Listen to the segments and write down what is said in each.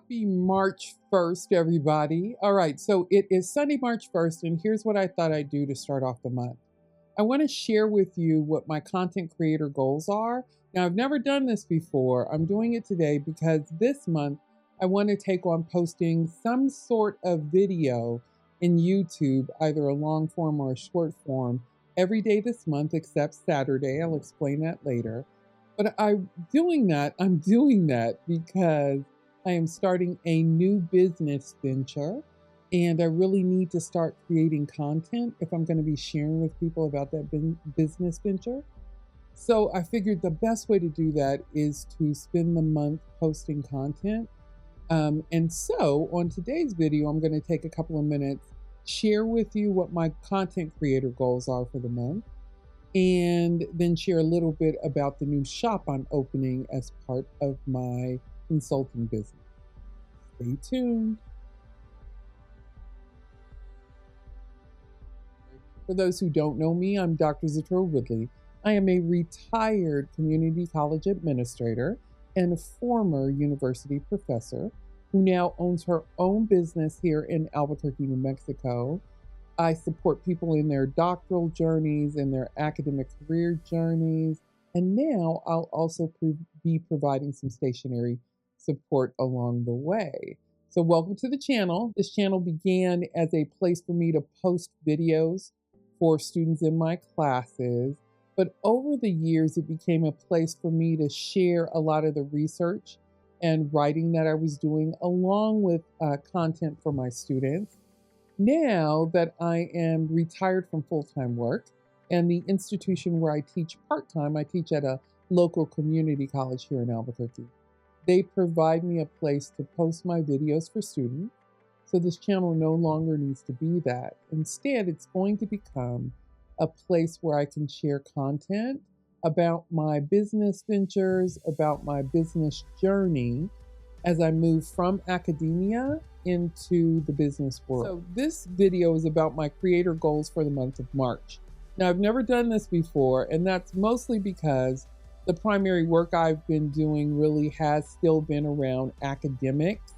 Happy March 1st, everybody. All right, so it is Sunday, March 1st, and here's what I thought I'd do to start off the month. I want to share with you what my content creator goals are. Now, I've never done this before. I'm doing it today because this month I want to take on posting some sort of video in YouTube, either a long form or a short form, every day this month except Saturday. I'll explain that later. But I'm doing that because I am starting a new business venture and I really need to start creating content if I'm going to be sharing with people about that business venture. So I figured the best way to do that is to spend the month posting content. And so on today's video, I'm going to take a couple of minutes, share with you what my content creator goals are for the month, and then share a little bit about the new shop I'm opening as part of my consulting business. Stay tuned. For those who don't know me, I'm Dr. Xeturah Woodley. I am a retired community college administrator and a former university professor who now owns her own business here in Albuquerque, New Mexico. I support people in their doctoral journeys and their academic career journeys. And now I'll also be providing some stationary support along the way. So welcome to the channel. This channel began as a place for me to post videos for students in my classes. But over the years, it became a place for me to share a lot of the research and writing that I was doing along with content for my students. Now that I am retired from full-time work and the institution where I teach part-time, I teach at a local community college here in Albuquerque. They provide me a place to post my videos for students. So this channel no longer needs to be that. Instead, it's going to become a place where I can share content about my business ventures, about my business journey as I move from academia into the business world. So this video is about my creator goals for the month of March. Now, I've never done this before, and that's mostly because the primary work I've been doing really has still been around academics.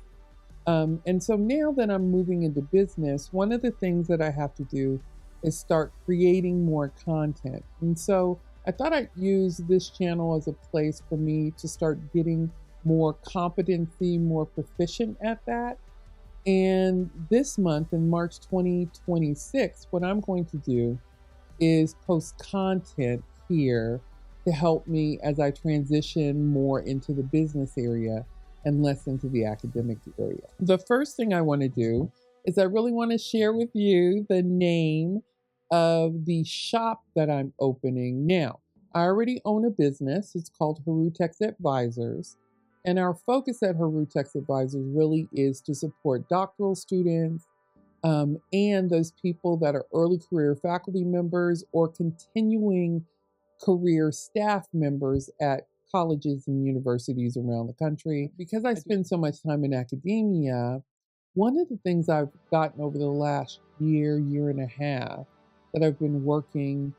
And so now that I'm moving into business, one of the things that I have to do is start creating more content. And so I thought I'd use this channel as a place for me to start getting more competency, more proficient at that. And this month, in March 2026, what I'm going to do is post content here to help me as I transition more into the business area and less into the academic area. The first thing I want to do is I really want to share with you the name of the shop that I'm opening. Now, I already own a business. It's called Harutex Advisors. And our focus at Harutex Advisors really is to support doctoral students and those people that are early career faculty members or continuing career staff members at colleges and universities around the country. Because I spend so much time in academia, one of the things I've gotten over the last year and a half that I've been working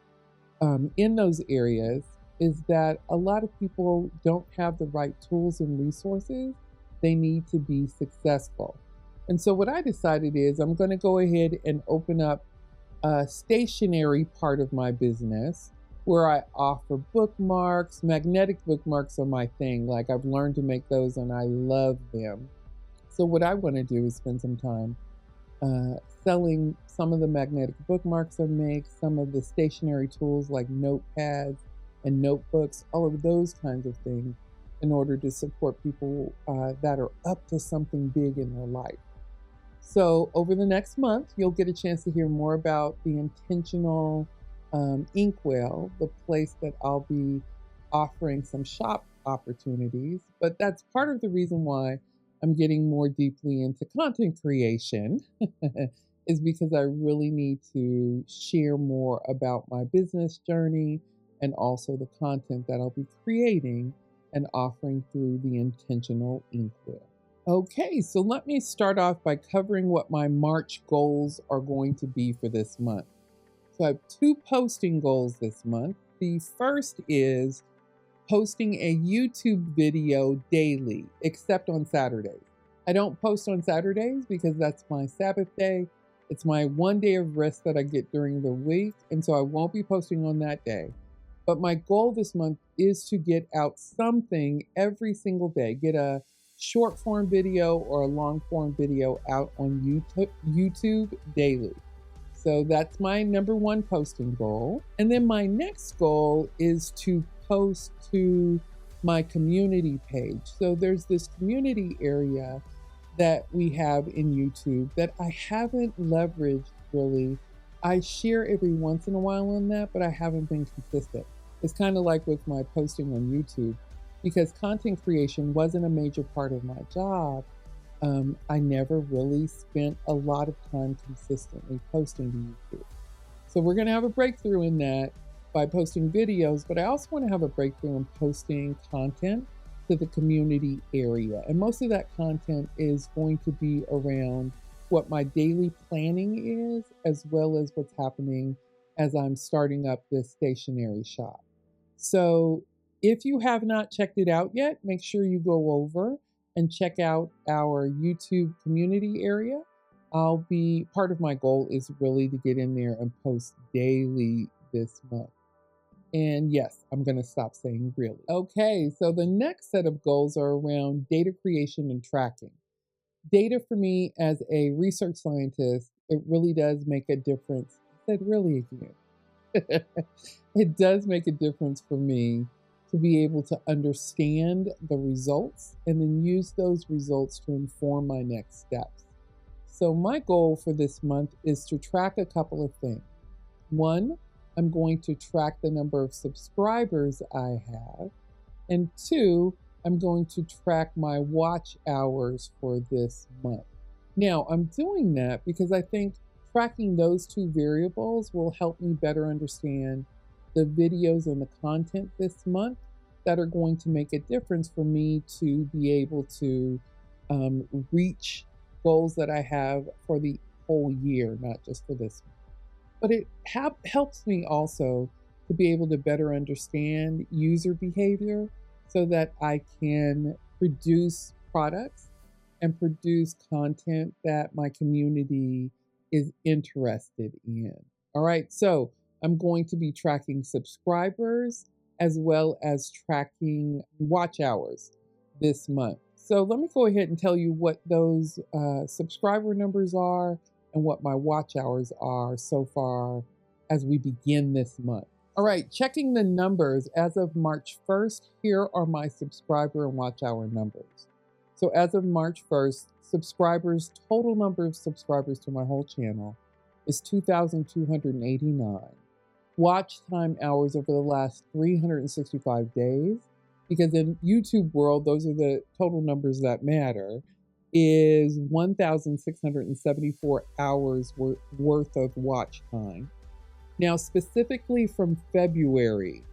in those areas is that a lot of people don't have the right tools and resources they need to be successful. And so what I decided is I'm going to go ahead and open up a stationary part of my business where I offer bookmarks. Magnetic bookmarks are my thing. Like, I've learned to make those and I love them. So what I want to do is spend some time selling some of the magnetic bookmarks I make, some of the stationary tools like notepads and notebooks, all of those kinds of things in order to support people that are up to something big in their life. So over the next month, you'll get a chance to hear more about the Intentional Inkwell, the place that I'll be offering some shop opportunities. But that's part of the reason why I'm getting more deeply into content creation is because I really need to share more about my business journey and also the content that I'll be creating and offering through the Intentional Inkwell. Okay, so let me start off by covering what my March goals are going to be for this month. So I have two posting goals this month. The first is posting a YouTube video daily, except on Saturdays. I don't post on Saturdays because that's my Sabbath day. It's my one day of rest that I get during the week, and so I won't be posting on that day. But my goal this month is to get out something every single day, get a short form video or a long form video out on YouTube daily. So that's my number one posting goal. And then my next goal is to post to my community page. So there's this community area that we have in YouTube that I haven't leveraged really. I share every once in a while on that, but I haven't been consistent. It's kind of like with my posting on YouTube, because content creation wasn't a major part of my job. I never really spent a lot of time consistently posting to YouTube. So we're going to have a breakthrough in that by posting videos, but I also want to have a breakthrough in posting content to the community area. And most of that content is going to be around what my daily planning is, as well as what's happening as I'm starting up this stationery shop. So if you have not checked it out yet, make sure you go over and check out our YouTube community area. Part of my goal is really to get in there and post daily this month. And yes, I'm going to stop saying really. Okay, so the next set of goals are around data creation and tracking. Data for me as a research scientist, it really does make a difference. I said really again. It does make a difference for me to be able to understand the results and then use those results to inform my next steps. So my goal for this month is to track a couple of things. One, I'm going to track the number of subscribers I have. And two, I'm going to track my watch hours for this month. Now, I'm doing that because I think tracking those two variables will help me better understand the videos and the content this month that are going to make a difference for me to be able to reach goals that I have for the whole year, not just for this month. But it helps me also to be able to better understand user behavior so that I can produce products and produce content that my community is interested in. All right, so I'm going to be tracking subscribers as well as tracking watch hours this month. So let me go ahead and tell you what those subscriber numbers are and what my watch hours are so far as we begin this month. All right, checking the numbers as of March 1st, here are my subscriber and watch hour numbers. So as of March 1st, total number of subscribers to my whole channel is 2,289. Watch time hours over the last 365 days, because in YouTube world, those are the total numbers that matter, is 1,674 hours worth of watch time. Now, specifically from February,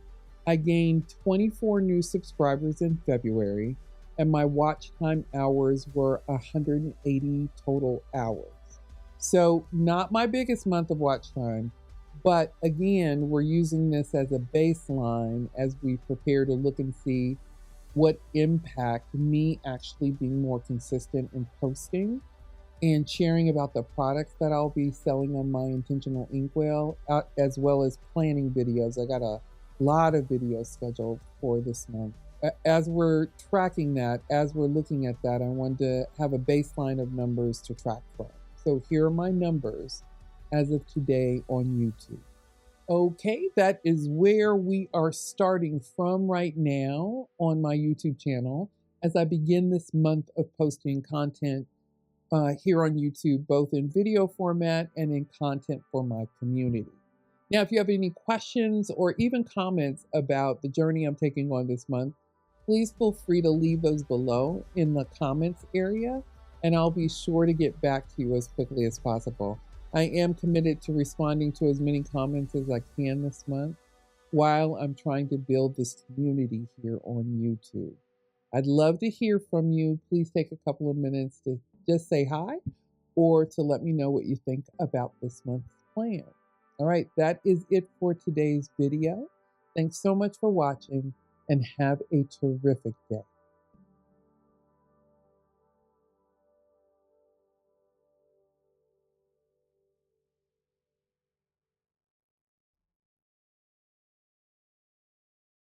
I gained 24 new subscribers in February, and my watch time hours were 180 total hours. So not my biggest month of watch time, but again, we're using this as a baseline as we prepare to look and see what impact me actually being more consistent in posting and sharing about the products that I'll be selling on my Intentional Inkwell, as well as planning videos. I got a lot of videos scheduled for this month. As we're tracking that, as we're looking at that, I wanted to have a baseline of numbers to track from. So here are my numbers as of today on YouTube. Okay, that is where we are starting from right now on my YouTube channel as I begin this month of posting content here on YouTube, both in video format and in content for my community. Now, if you have any questions or even comments about the journey I'm taking on this month, please feel free to leave those below in the comments area, and I'll be sure to get back to you as quickly as possible. I am committed to responding to as many comments as I can this month while I'm trying to build this community here on YouTube. I'd love to hear from you. Please take a couple of minutes to just say hi or to let me know what you think about this month's plan. All right, that is it for today's video. Thanks so much for watching and have a terrific day.